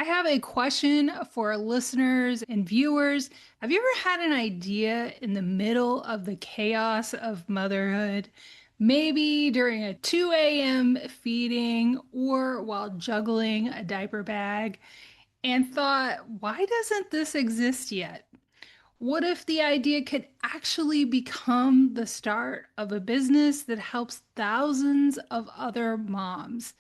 I have a question for our listeners and viewers. Have you ever had an idea in the middle of the chaos of motherhood? Maybe during a 2 a.m. feeding or while juggling a diaper bag, and thought, why doesn't this exist yet? What if the idea could actually become the start of a business that helps thousands of other moms?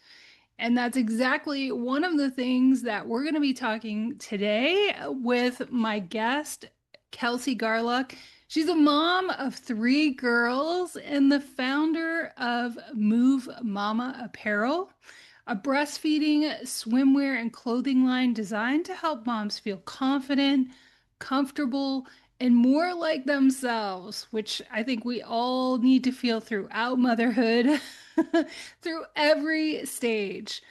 And that's exactly one of the things that we're going to be talking today with my guest, Kelsey Garlock. She's a mom of three girls and the founder of Movemama Apparel, a breastfeeding swimwear and clothing line designed to help moms feel confident, comfortable, and more like themselves, which I think we all need to feel throughout motherhood, through every stage.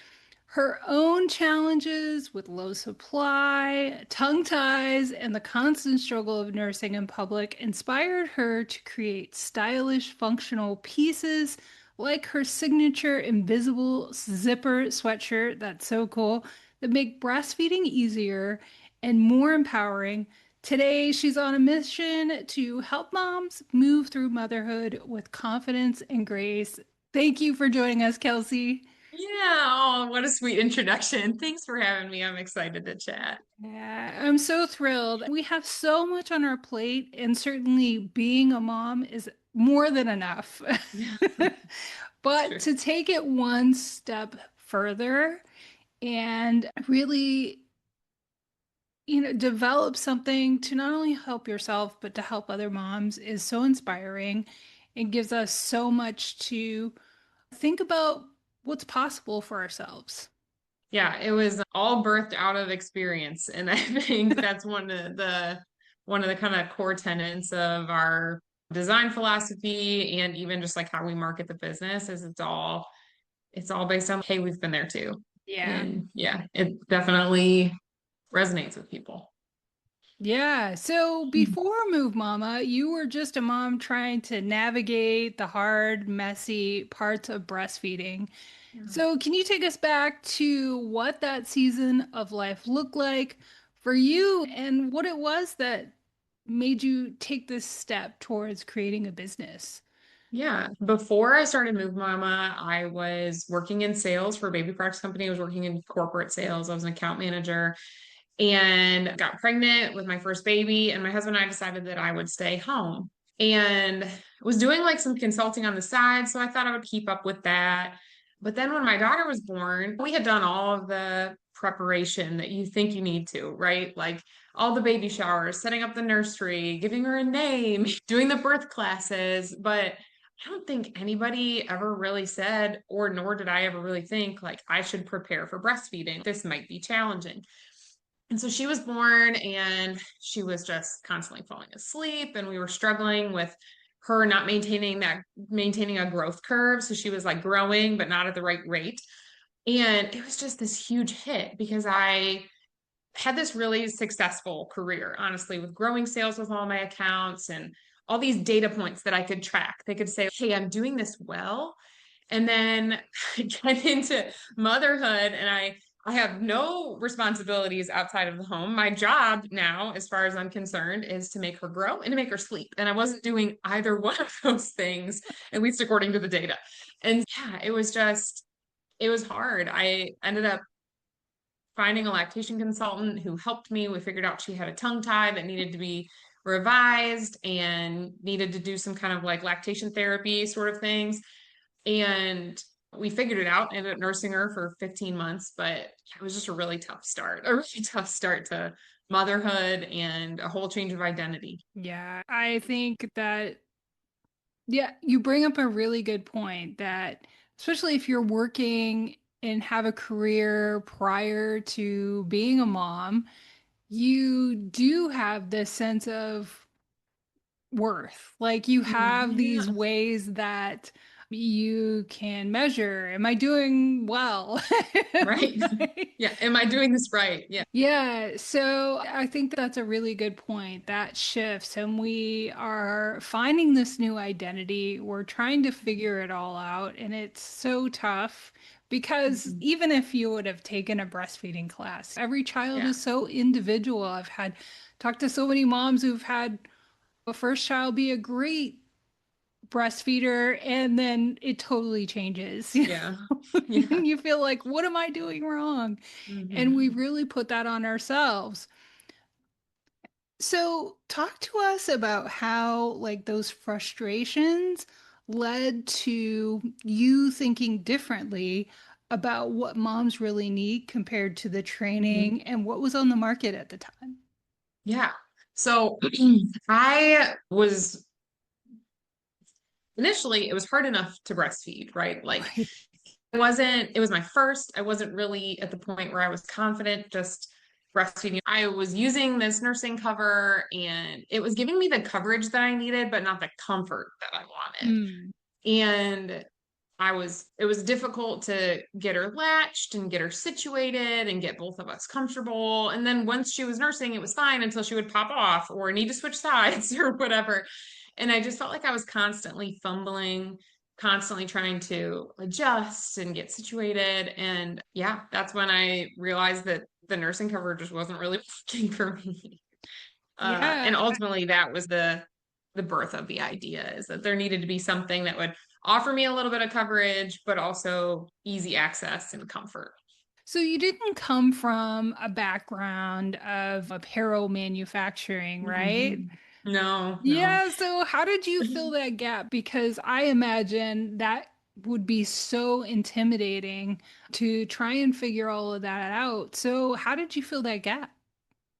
Her own challenges with low supply, tongue ties, and the constant struggle of nursing in public inspired her to create stylish, functional pieces like her signature invisible zipper sweatshirt. That's so cool. That make breastfeeding easier and more empowering. Today, she's on a mission to help moms move through motherhood with confidence and grace. Thank you for joining us, Kelsey. Yeah, oh, what a sweet introduction. Thanks for having me. I'm excited to chat. Yeah, I'm so thrilled. We have so much on our plate, and certainly being a mom is more than enough. Yeah, it's But true. to take it one step further and really, develop something to not only help yourself, but to help other moms is so inspiring. It gives us so much to think about what's possible for ourselves. Yeah, it was all birthed out of experience. And I think that's one of the kind of core tenets of our design philosophy and even just like how we market the business is it's all based on, hey, we've been there too. Yeah. And yeah, it definitely resonates with people. Yeah. So before Move Mama, you were just a mom trying to navigate the hard, messy parts of breastfeeding. Yeah. So can you take us back to what that season of life looked like for you and what it was that made you take this step towards creating a business? Yeah. Before I started Move Mama, I was working in sales for a baby products company. I was working in corporate sales. I was an account manager and got pregnant with my first baby. And my husband and I decided that I would stay home and was doing like some consulting on the side. So I thought I would keep up with that. But then when my daughter was born, we had done all of the preparation that you think you need to, right? Like all the baby showers, setting up the nursery, giving her a name, doing the birth classes. But I don't think anybody ever really said, or nor did I ever really think, like, I should prepare for breastfeeding. This might be challenging. And so she was born and she was just constantly falling asleep. And we were struggling with her not maintaining a growth curve. So she was like growing, but not at the right rate. And it was just this huge hit because I had this really successful career, honestly, with growing sales with all my accounts and all these data points that I could track. They could say, hey, I'm doing this well. And then I get into motherhood and I have no responsibilities outside of the home. My job now, as far as I'm concerned, is to make her grow and to make her sleep. And I wasn't doing either one of those things, at least according to the data. And yeah, it was hard. I ended up finding a lactation consultant who helped me. We figured out she had a tongue tie that needed to be revised and needed to do some kind of like lactation therapy sort of things. And we figured it out, ended up nursing her for 15 months, but it was just a really tough start to motherhood and a whole change of identity. Yeah, I think that, yeah, you bring up a really good point that, especially if you're working and have a career prior to being a mom, you do have this sense of worth. Like you have these Yeah. ways that you can measure, am I doing well? Right. Right? Yeah. Am I doing this right? Yeah. Yeah, so I think that's a really good point. That shifts, and we are finding this new identity. We're trying to figure it all out, and it's so tough. because Mhm. even if you would have taken a breastfeeding class, every child Yeah. is so individual. I've had talked to so many moms who've had a first child be a great breastfeeder and then it totally changes. Yeah. Yeah. And you feel like, what am I doing wrong? And we Hmm. really put that on ourselves. So, talk to us about how, like, those frustrations led to you thinking differently about what moms really need compared to the Hmm. training and what was on the market at the time. Yeah. So I was initially, it was hard enough to breastfeed, right? Like Right. it was my first. I wasn't really at the point where I was confident just breastfeeding. I was using this nursing cover and it was giving me the coverage that I needed, but not the comfort that I wanted. Mm. And it was difficult to get her latched and get her situated and get both of us comfortable. And then once she was nursing, it was fine until she would pop off or need to switch sides or whatever. And I just felt like I was constantly fumbling, constantly trying to adjust and get situated. And yeah, that's when I realized that the nursing cover just wasn't really working for me. And Yeah. ultimately, that was the birth of the idea is that there needed to be something that would offer me a little bit of coverage, but also easy access and comfort. So you didn't come from a background of apparel manufacturing, right? Mhm. No, no. Yeah, so how did you fill that gap? Because I imagine that would be so intimidating to try and figure all of that out. So how did you fill that gap?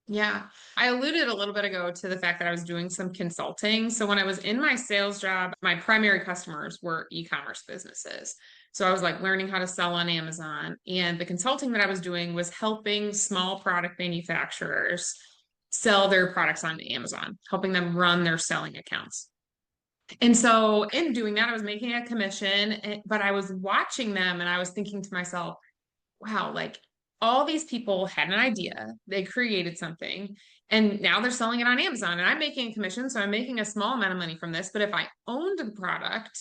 Yeah, I alluded a little bit ago to the fact that I was doing some consulting. So when I was in my sales job, my primary customers were e-commerce businesses. So I was like learning how to sell on Amazon. And the consulting that I was doing was helping small product manufacturers sell their products on Amazon, helping them run their selling accounts. And so in doing that, I was making a commission, but I was watching them and I was thinking to myself, wow, like all these people had an idea, they created something, and now they're selling it on Amazon. And I'm making a commission, so I'm making a small amount of money from this. But if I owned the product,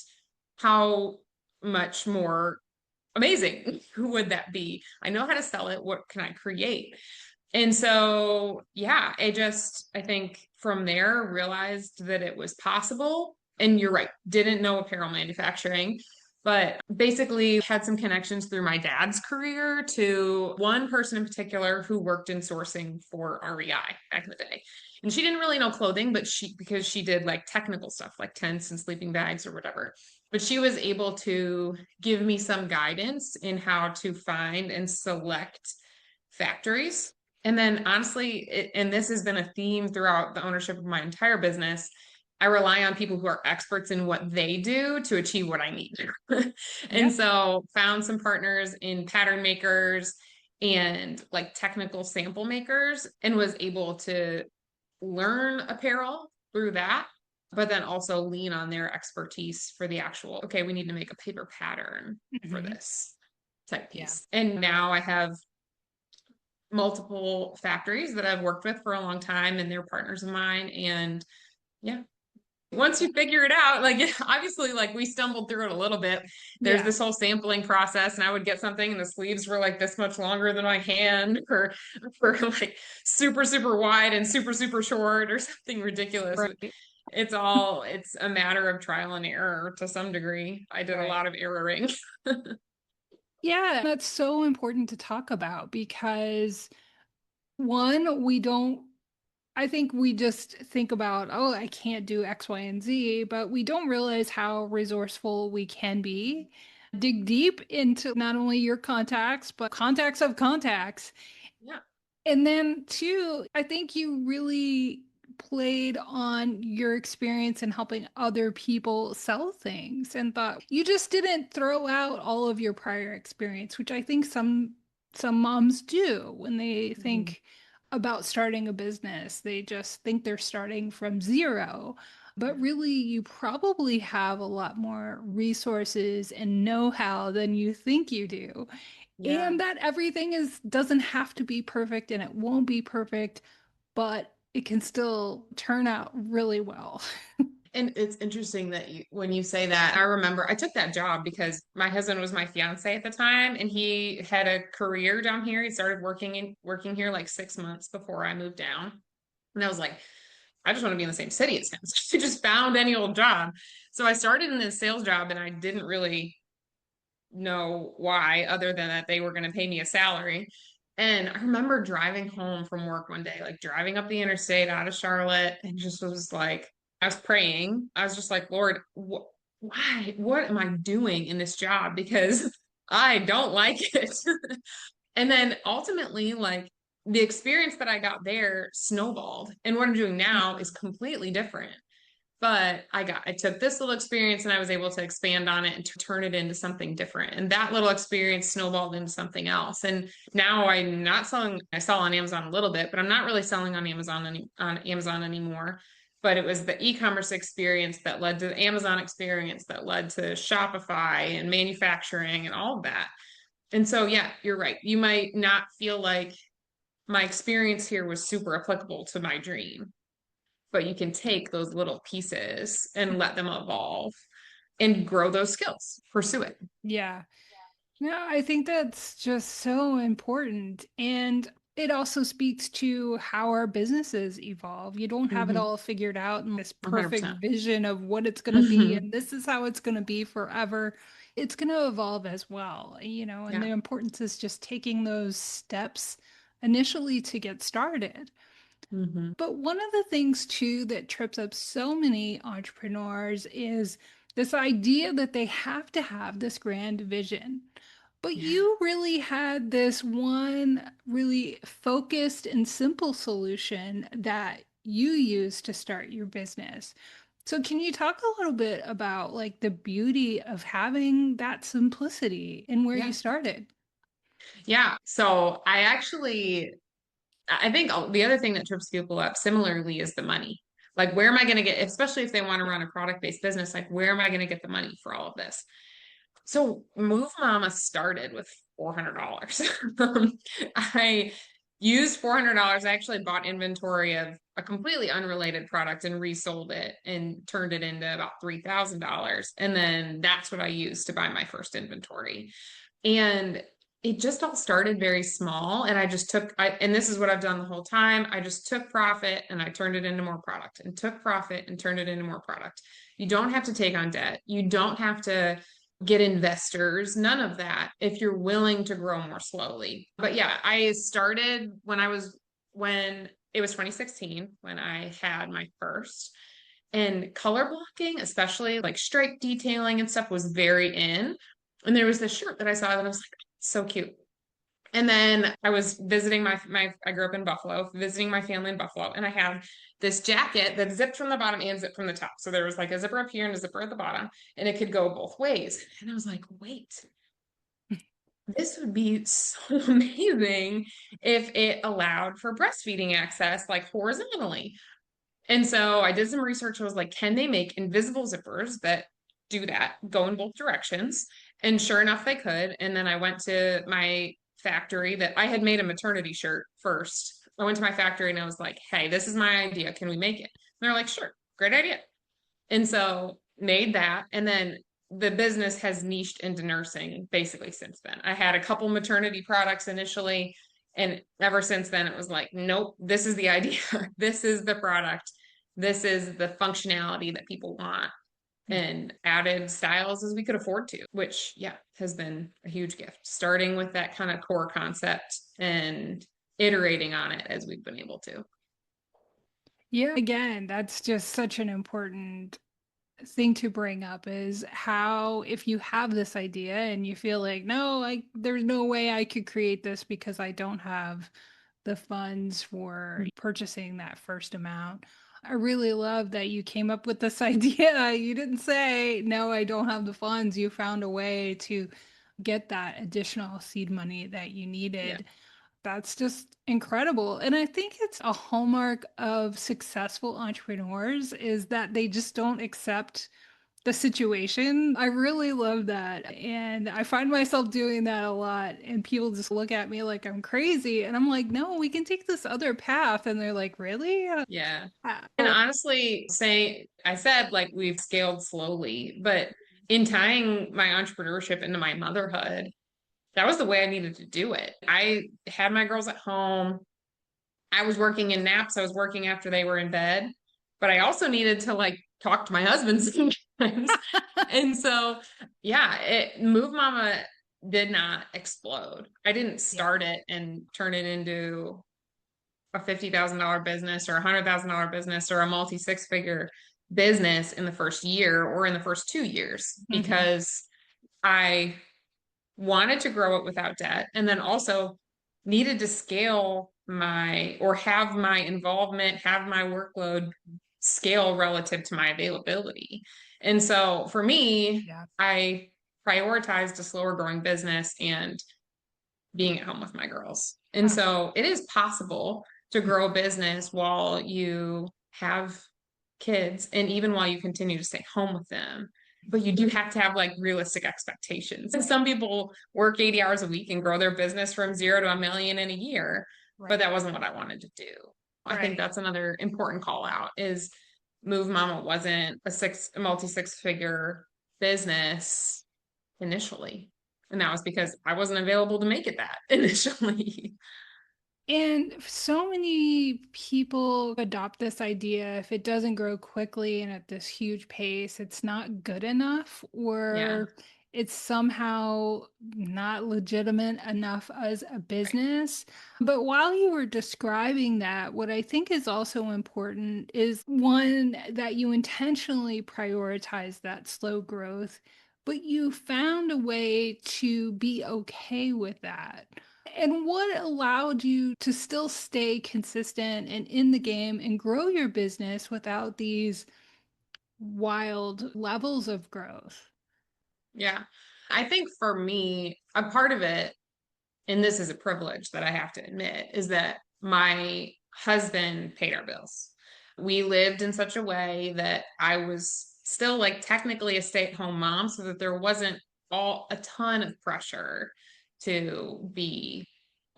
how much more amazing would that be? I know how to sell it. What can I create? And so, yeah, I think from there realized that it was possible. And you're right, didn't know apparel manufacturing, but basically had some connections through my dad's career to one person in particular who worked in sourcing for REI back in the day. And she didn't really know clothing, but because she did like technical stuff like tents and sleeping bags or whatever. But she was able to give me some guidance in how to find and select factories. And then honestly, and this has been a theme throughout the ownership of my entire business, I rely on people who are experts in what they do to achieve what I need. And Yep. so found some partners in pattern makers and like technical sample makers and was able to learn apparel through that, but then also lean on their expertise for the actual, okay, we need to make a paper pattern for Mhm. this type Yeah. piece. And now I have multiple factories that I've worked with for a long time and they're partners of mine. And yeah, once you figure it out, like obviously, like we stumbled through it a little bit. There's Yeah. this whole sampling process, and I would get something, and the sleeves were like this much longer than my hand, or like super super wide and super super short, or something ridiculous. Right. It's a matter of trial and error to some degree. I did a Right. lot of erroring. Yeah, that's so important to talk about because one, we don't I think we just think about, oh, I can't do X, Y, and Z, but we don't realize how resourceful we can be. Dig deep into not only your contacts, but contacts of contacts. Yeah. And then, two, I think you really played on your experience in helping other people sell things and thought you just didn't throw out all of your prior experience, which I think some moms do when they Mhm. think about starting a business. They just think they're starting from zero. But really, you probably have a lot more resources and know-how than you think you do, Yeah. and that everything is doesn't have to be perfect and it won't be perfect, but it can still turn out really well. And it's interesting that when you say that, I remember I took that job because my husband was my fiance at the time, and he had a career down here. He started working here like 6 months before I moved down. And I was like, I just want to be in the same city as him. So I just found any old job. So I started in this sales job, and I didn't really know why, other than that they were going to pay me a salary. And I remember driving home from work one day, like driving up the interstate out of Charlotte, and just was like, I was praying. I was just like, Lord, why? What am I doing in this job? Because I don't like it. And then ultimately, like the experience that I got there snowballed. And what I'm doing now is completely different. But I took this little experience and I was able to expand on it and to turn it into something different. And that little experience snowballed into something else. And now I'm not selling, I sell on Amazon a little bit, but I'm not really selling on Amazon anymore. But it was the e-commerce experience that led to the Amazon experience that led to Shopify and manufacturing and all of that. And so, yeah, you're right. You might not feel like my experience here was super applicable to my dream, but you can take those little pieces and let them evolve and grow those skills, pursue it. Yeah. No, I think that's just so important. And it also speaks to how our businesses evolve. You don't have it Mm-hmm. all figured out in this perfect 100%. vision of what it's going to be, Mm-hmm. and this is how it's going to be forever. It's going to evolve as well, and Yeah. the importance is just taking those steps initially to get started. Mm-hmm. But one of the things too that trips up so many entrepreneurs is this idea that they have to have this grand vision. But Yeah. you really had this one really focused and simple solution that you used to start your business. So can you talk a little bit about like the beauty of having that simplicity and where you Yeah. started? Yeah. So I think the other thing that trips people up similarly is the money. Like, where am I going to get, especially if they want to run a product-based business, like, where am I going to get the money for all of this? So Move Mama started with $400. I used $400. I actually bought inventory of a completely unrelated product and resold it and turned it into about $3,000. And then that's what I used to buy my first inventory. And it just all started very small. And and this is what I've done the whole time. I just took profit and I turned it into more product, and took profit and turned it into more product. You don't have to take on debt. You don't have to get investors, none of that, if you're willing to grow more slowly. But yeah, I started when it was 2016 when I had my first. And color blocking, especially like stripe detailing and stuff, was very in. And there was this shirt that I saw that I was like, so cute. And then I was visiting I grew up in Buffalo, visiting my family in Buffalo, and I had this jacket that zipped from the bottom and zipped from the top. So there was like a zipper up here and a zipper at the bottom, and it could go both ways. And I was like, wait, this would be so amazing if it allowed for breastfeeding access, like horizontally. And so I did some research. I was like, can they make invisible zippers that do that, go in both directions? And sure enough, they could. And then I went to my factory that I had made a maternity shirt first. I went to my factory and I was like, hey, this is my idea. Can we make it? And they're like, sure, great idea. And so made that. And then the business has niched into nursing basically since then. I had a couple maternity products initially. And ever since then, it was like, nope, this is the idea. This is the product. This is the functionality that people want, and added styles as we could afford to, which, yeah, has been a huge gift. Starting with that kind of core concept and iterating on it as we've been able to. Yeah, again, that's just such an important thing to bring up is how if you have this idea and you feel like no, like there's no way I could create this because I don't have the funds for purchasing that first amount. I really love that you came up with this idea. You didn't say no, I don't have the funds. You found a way to get that additional seed money that you Yeah. needed. That's just incredible. And I think it's a hallmark of successful entrepreneurs is that they just don't accept the situation. I really love that. And I find myself doing that a lot. And people just look at me like I'm crazy. And I'm like, no, we can take this other path. And they're like, really? Yeah. And Oh, honestly, I said like we've scaled slowly, but in tying my entrepreneurship into my motherhood, that was the way I needed to do it. I had my girls at home. I was working in naps. I was working after they were in bed, but I also needed to like talk to my husband sometimes. And so, yeah, Move Mama did not explode. I didn't yeah. start it and turn it into a $50,000 business or a $100,000 business or a multi six figure business in the first year or in the first 2 years Hmm. because I wanted to grow it without debt and then also needed to scale my or have my involvement, have my workload scale relative to my availability. And so for me, Yeah. I prioritized a slower growing business and being at home with my girls. And Uh, so it is possible to grow a business while you have kids and even while you continue to stay home with them. But you do have to have like realistic expectations. And some people work 80 hours a week and grow their business from 0 to 1 million in a year, but right. that wasn't what I wanted to do. I think Right. that's another important call out is Move Mama wasn't a multi six figure business initially. And that was because I wasn't available to make it that initially. And so many people adopt this idea if it doesn't grow quickly and at this huge pace, it's not good enough, Yeah. or it's somehow not legitimate enough as a Right. business. But while you were describing that, what I think is also important is one, that you intentionally prioritize that slow growth, but you found a way to be okay with that. And what allowed you to still stay consistent and in the game and grow your business without these wild levels of growth? Yeah. I think for me, a part of it, and this is a privilege that I have to admit, is that my husband paid our bills. We lived in such a way that I was still like technically a stay-at-home mom, so that there wasn't all a ton of pressure to be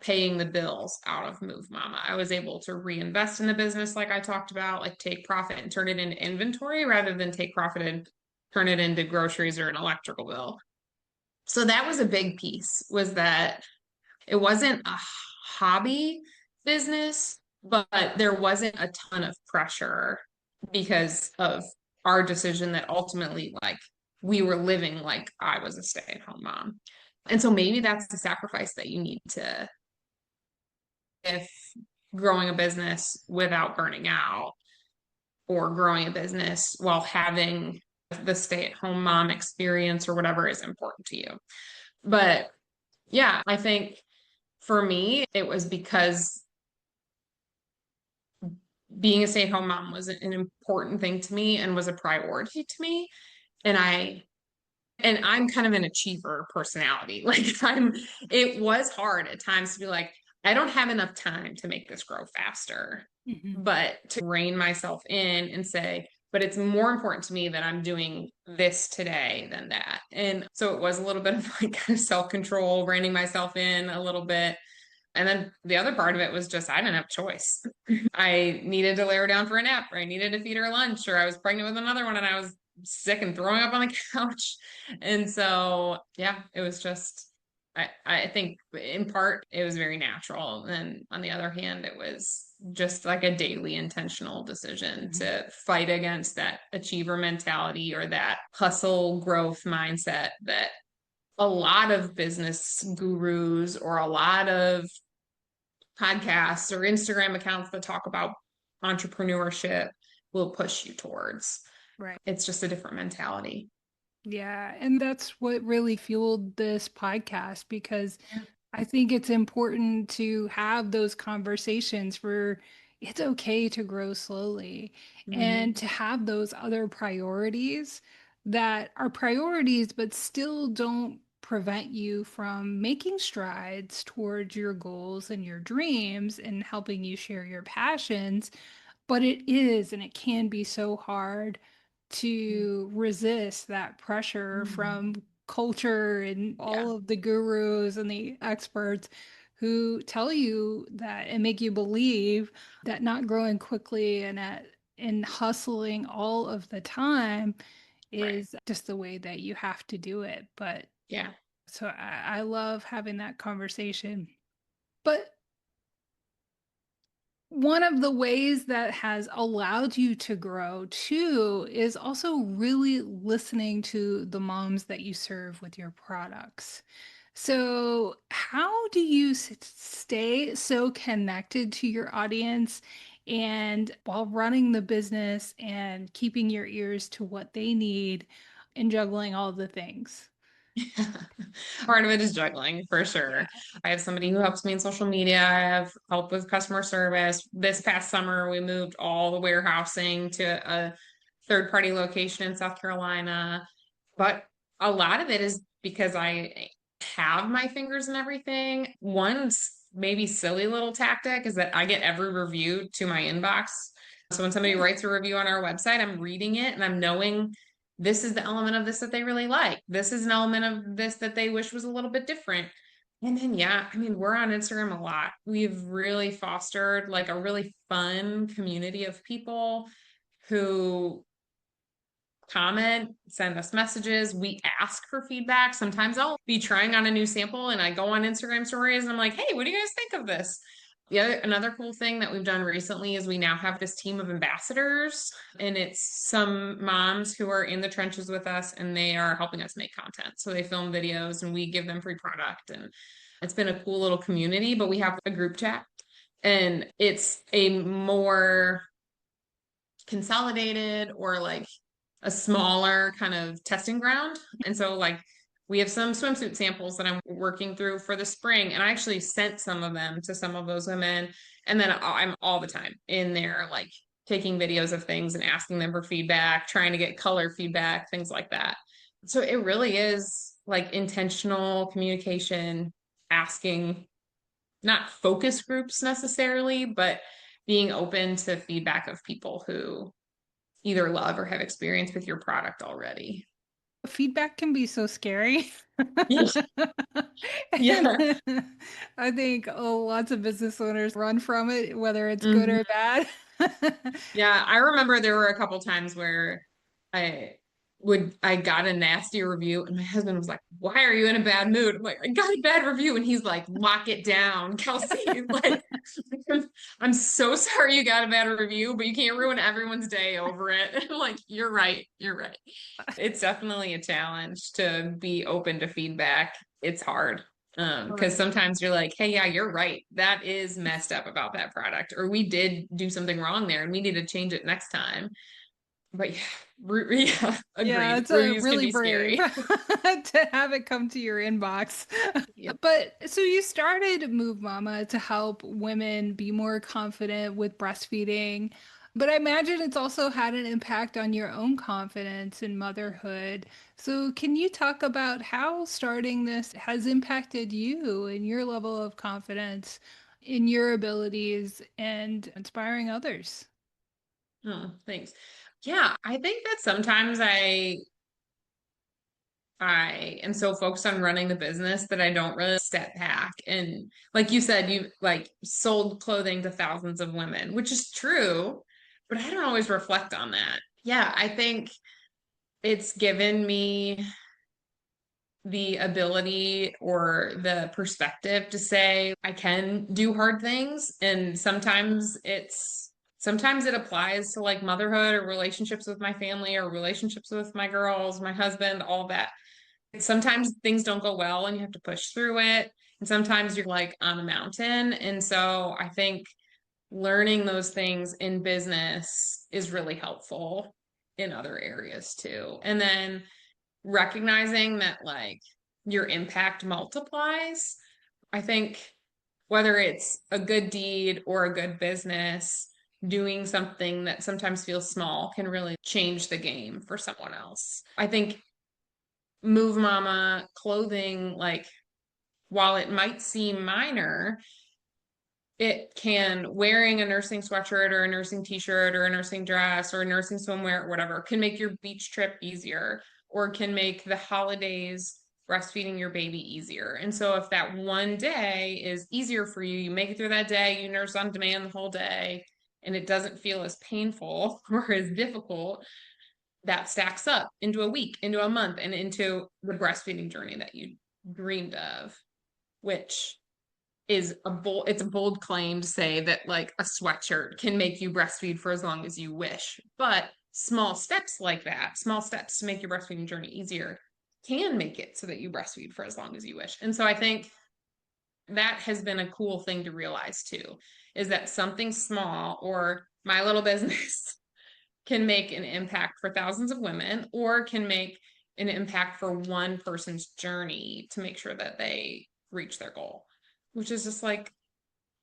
paying the bills out of Move Mama. I was able to reinvest in the business like I talked about, like take profit and turn it into inventory rather than take profit and turn it into groceries or an electrical bill. So that was a big piece, was that it wasn't a hobby business, but there wasn't a ton of pressure because of our decision that ultimately, like, we were living like I was a stay-at-home mom. And so maybe that's the sacrifice that you need to, if growing a business without burning out or growing a business while having the stay-at-home mom experience or whatever is important to you. But yeah, I think for me, it was because being a stay-at-home mom was an important thing to me and was a priority to me. And I'm kind of an achiever personality. It was hard at times to be like, I don't have enough time to make this grow faster, Mhm. but to rein myself in and say, but it's more important to me that I'm doing this today than that. And so it was a little bit of like kind of self-control, reining myself in a little bit. And then the other part of it was just I didn't have a choice. I needed to lay her down for a nap, or I needed to feed her lunch, or I was pregnant with another one and I was sick and throwing up on the couch. And so, yeah, it was just, I think in part it was very natural. And on the other hand, it was just like a daily intentional decision Mhm. to fight against that achiever mentality or that hustle growth mindset that a lot of business gurus or a lot of podcasts or Instagram accounts that talk about entrepreneurship will push you towards. Right. It's just a different mentality. Yeah. And that's what really fueled this podcast, because Yeah. I think it's important to have those conversations where it's okay to grow slowly Mhm. and to have those other priorities that are priorities, but still don't prevent you from making strides towards your goals and your dreams and helping you share your passions. But it is, and it can be so hard to resist that pressure from culture and Yeah. all of the gurus and the experts who tell you that and make you believe that not growing quickly and hustling all of the time Right. is just the way that you have to do it. But Yeah. so I love having that conversation. But one of the ways that has allowed you to grow too is also really listening to the moms that you serve with your products. So, how do you stay so connected to your audience and while running the business and keeping your ears to what they need and juggling all the things? Part of it is juggling for sure. Yeah. I have somebody who helps me in social media. I have help with customer service. This past summer, we moved all the warehousing to a third party location in South Carolina. But a lot of it is because I have my fingers in everything. One maybe silly little tactic is that I get every review to my inbox. So when somebody writes a review on our website, I'm reading it and I'm knowing this is the element of this that they really like. This is an element of this that they wish was a little bit different. And then, yeah, I mean, we're on Instagram a lot. We've really fostered like a really fun community of people who comment, send us messages. We ask for feedback. Sometimes I'll be trying on a new sample and I go on Instagram stories and I'm like, hey, what do you guys think of this? Another cool thing that we've done recently is we now have this team of ambassadors, and it's some moms who are in the trenches with us and they are helping us make content. So they film videos and we give them free product, and it's been a cool little community. But we have a group chat and it's a more consolidated or like a smaller kind of testing ground. And so like we have some swimsuit samples that I'm working through for the spring, and I actually sent some of them to some of those women. And then I'm all the time in there, like taking videos of things and asking them for feedback, trying to get color feedback, things like that. So it really is like intentional communication, asking, not focus groups necessarily, but being open to feedback of people who either love or have experience with your product already. Feedback can be so scary. Yeah. Yeah. And I think lots of business owners run from it, whether it's good Mhm. or bad. Yeah, I remember there were a couple times where I I got a nasty review and my husband was like, "Why are you in a bad mood?" I'm like, "I got a bad review." And he's like, "Lock it down, Kelsey." Like, I'm so sorry you got a bad review, but you can't ruin everyone's day over it. And I'm like, "You're right. You're right." It's definitely a challenge to be open to feedback. It's hard. Because Right. sometimes you're like, hey, yeah, you're right. That is messed up about that product. Or we did do something wrong there and we need to change it next time. But yeah, yeah, Yeah, agreed. it's Reviews can really be brave scary. to have it come to your inbox. Yep. But so you started Move Mama to help women be more confident with breastfeeding, but I imagine it's also had an impact on your own confidence in motherhood. So can you talk about how starting this has impacted you and your level of confidence in your abilities and inspiring others? Oh, thanks. Yeah, I think that sometimes I am so focused on running the business that I don't really step back. And like you said, you like sold clothing to thousands of women, which is true, but I don't always reflect on that. Yeah, I think it's given me the ability or the perspective to say I can do hard things. And sometimes it applies to like motherhood or relationships with my family or relationships with my girls, my husband, all that. Sometimes things don't go well and you have to push through it. And sometimes you're like on a mountain. And so I think learning those things in business is really helpful in other areas too. And then recognizing that like your impact multiplies. I think whether it's a good deed or a good business, doing something that sometimes feels small can really change the game for someone else. I think Move Mama clothing, like while it might seem minor, it can wearing a nursing sweatshirt or a nursing t-shirt or a nursing dress or a nursing swimwear or whatever can make your beach trip easier or can make the holidays breastfeeding your baby easier. And so if that one day is easier for you, you make it through that day, you nurse on demand the whole day, and it doesn't feel as painful or as difficult, that stacks up into a week, into a month, and into the breastfeeding journey that you dreamed of, which is it's a bold claim to say that like a sweatshirt can make you breastfeed for as long as you wish. But small steps like that, small steps to make your breastfeeding journey easier, can make it so that you breastfeed for as long as you wish. And so I think that has been a cool thing to realize too, is that something small or my little business can make an impact for thousands of women or can make an impact for one person's journey to make sure that they reach their goal, which is just like,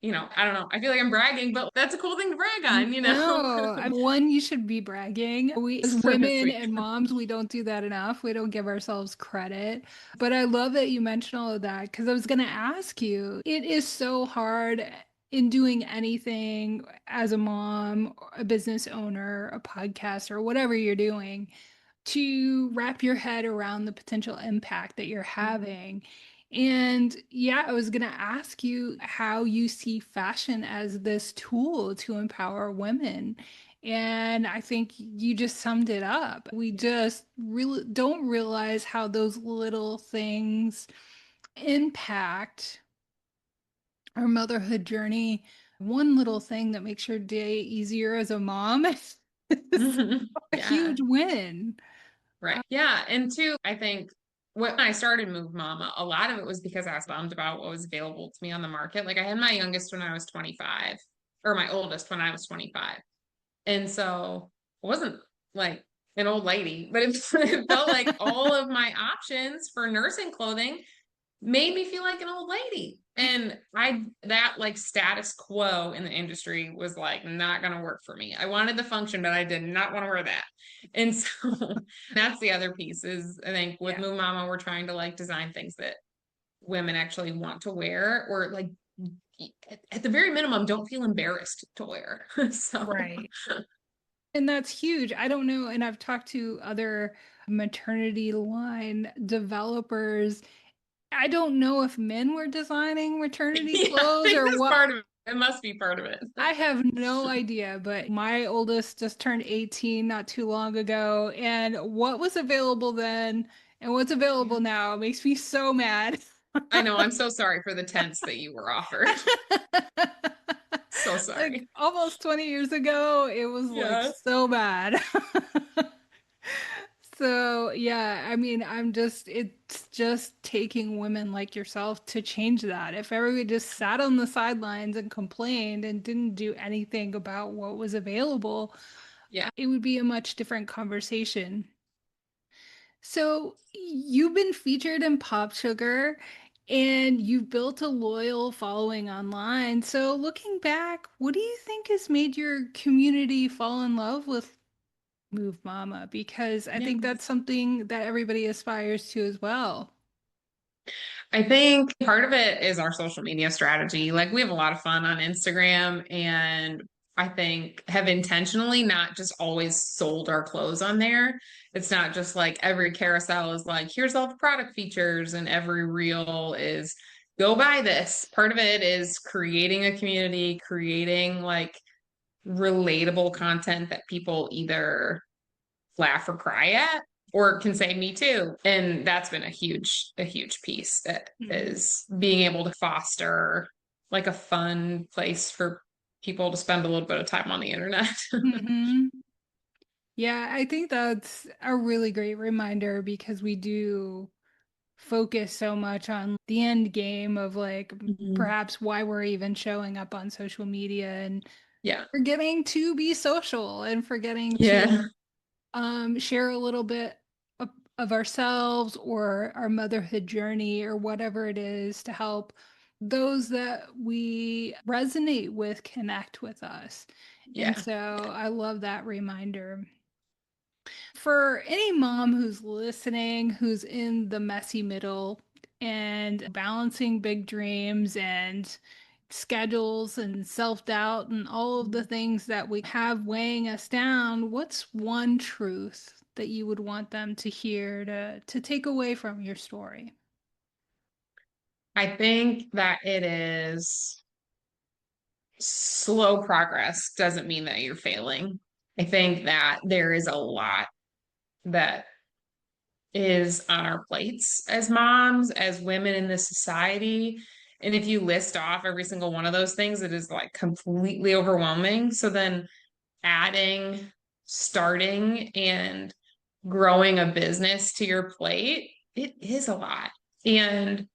I don't know. I feel like I'm bragging, but that's a cool thing to brag on, No, one, you should be bragging. We, as women Sweet. and moms, we don't do that enough. We don't give ourselves credit. But I love that you mentioned all of that because I was going to ask you, it is so hard in doing anything as a mom, a business owner, a podcast, or whatever you're doing to wrap your head around the potential impact that you're having. And yeah, I was going to ask you how you see fashion as this tool to empower women. And I think you just summed it up. We just really don't realize how those little things impact our motherhood journey. One little thing that makes your day easier as a mom is a Yeah. huge win. Right. Yeah. And two, I think when I started Move Mama, a lot of it was because I was bummed about what was available to me on the market. Like I had my youngest when I was 25, or my oldest when I was 25. And so I wasn't like an old lady, but it felt like all of my options for nursing clothing made me feel like an old lady. And that like status quo in the industry was like not going to work for me. I wanted the function, but I did not want to wear that. And so that's the other piece is I think with Yeah. Moo Mama, we're trying to like design things that women actually want to wear or like at the very minimum, don't feel embarrassed to wear. So Right. And that's huge. I don't know. And I've talked to other maternity line developers. I don't know if men were designing maternity yeah, I clothes think or that's what. part of it. It must be part of it. I have no idea, but my oldest just turned 18 not too long ago. And what was available then and what's Yeah. available now makes me so mad. I know. I'm so sorry for the tents that you were offered. So Like sorry. almost 20 years ago, it was like Yeah. so bad. So, yeah, I mean, it's just taking women like yourself to change that. If everybody just sat on the sidelines and complained and didn't do anything about what was available, Yeah. it would be a much different conversation. So, you've been featured in Pop Sugar and you've built a loyal following online. So, looking back, what do you think has made your community fall in love with Move Mama? Because I Yeah. think that's something that everybody aspires to as well. I think part of it is our social media strategy. Like we have a lot of fun on Instagram and I think have intentionally not just always sold our clothes on there. It's not just like every carousel is like, here's all the product features and every reel is go buy this. Part of it is creating a community, creating like relatable content that people either laugh or cry at or can say me too, and that's been a huge piece that Mhm. is being able to foster like a fun place for people to spend a little bit of time on the internet. Mhm. Yeah, I think that's a really great reminder because we do focus so much on the end game of like Mhm. perhaps why we're even showing up on social media and Yeah. forgetting to be social and forgetting to Yeah. share a little bit of ourselves or our motherhood journey or whatever it is to help those that we resonate with connect with us. And Yeah. so I love that reminder. For any mom who's listening, who's in the messy middle and balancing big dreams and schedules and self-doubt and all of the things that we have weighing us down, what's one truth that you would want them to hear to take away from your story? I think that it is slow progress doesn't mean that you're failing. I think that there is a lot that is on our plates as moms, as women in this society. And if you list off every single one of those things, it is like completely overwhelming. So then adding, starting, and growing a business to your plate, it is a lot. And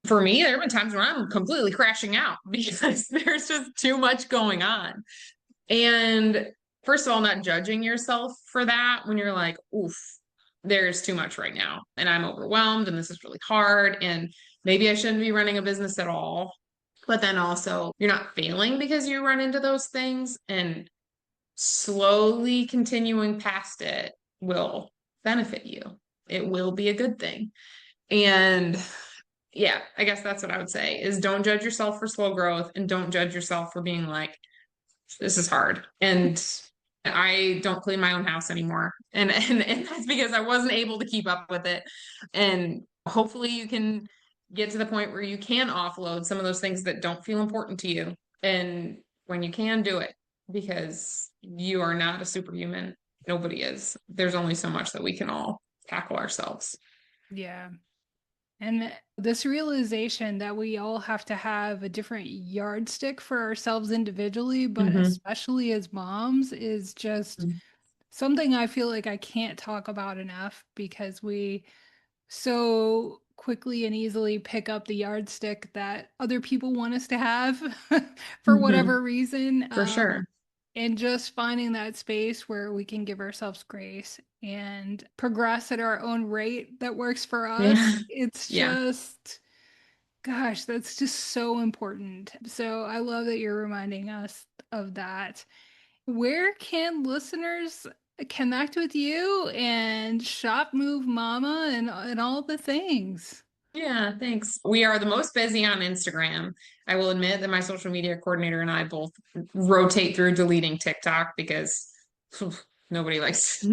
for me, there have been times when I'm completely crashing out because there's just too much going on. And first of all, not judging yourself for that when you're like, oof, there's too much right now. And I'm overwhelmed and this is really hard. And maybe I shouldn't be running a business at all. But then also, you're not failing because you run into those things, and slowly continuing past it will benefit you. It will be a good thing. And yeah, I guess that's what I would say is don't judge yourself for slow growth, and don't judge yourself for being like, this is hard. And I don't clean my own house anymore. And that's because I wasn't able to keep up with it. And hopefully you can get to the point where you can offload some of those things that don't feel important to you. And when you can, do it, because you are not a superhuman. Nobody is. There's only so much that we can all tackle ourselves. Yeah. And this realization that we all have to have a different yardstick for ourselves individually, but Mm-hmm. especially as moms, is just something I feel like I can't talk about enough because we so quickly and easily pick up the yardstick that other people want us to have for Mm-hmm. whatever reason. For sure. And just finding that space where we can give ourselves grace and progress at our own rate that works for us. Yeah. It's Yeah. just, gosh, that's just so important. So I love that you're reminding us of that. Where can listeners connect with you and shop Move Mama and all the things? Yeah, thanks. We are the most busy on Instagram. I will admit that my social media coordinator and I both rotate through deleting TikTok because phew, nobody likes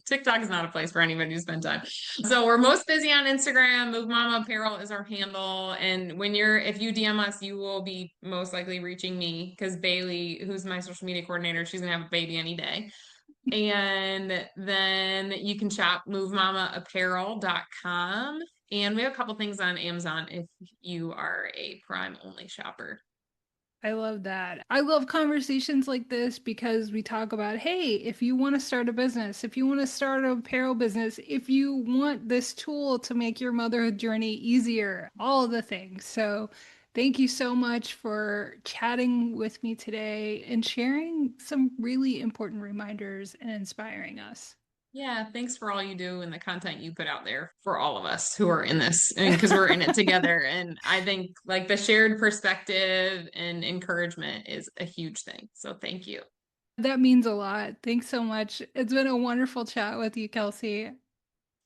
TikTok is not a place for anybody to spend time. So we're most busy on Instagram. Movemama Apparel is our handle. And if you DM us, you will be most likely reaching me because Bailey, who's my social media coordinator, she's gonna have a baby any day. And then you can shop movemamaapparel.com. And we have a couple things on Amazon if you are a Prime only shopper. I love that. I love conversations like this because we talk about, hey, if you want to start a business, if you want to start an apparel business, if you want this tool to make your motherhood journey easier, all of the things. So, thank you so much for chatting with me today and sharing some really important reminders and inspiring us. Yeah, thanks for all you do and the content you put out there for all of us who are in this, and because we're in it together. And I think like the shared perspective and encouragement is a huge thing. So thank you. That means a lot. Thanks so much. It's been a wonderful chat with you, Kelsey.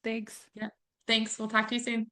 Thanks. Yeah. Thanks. We'll talk to you soon.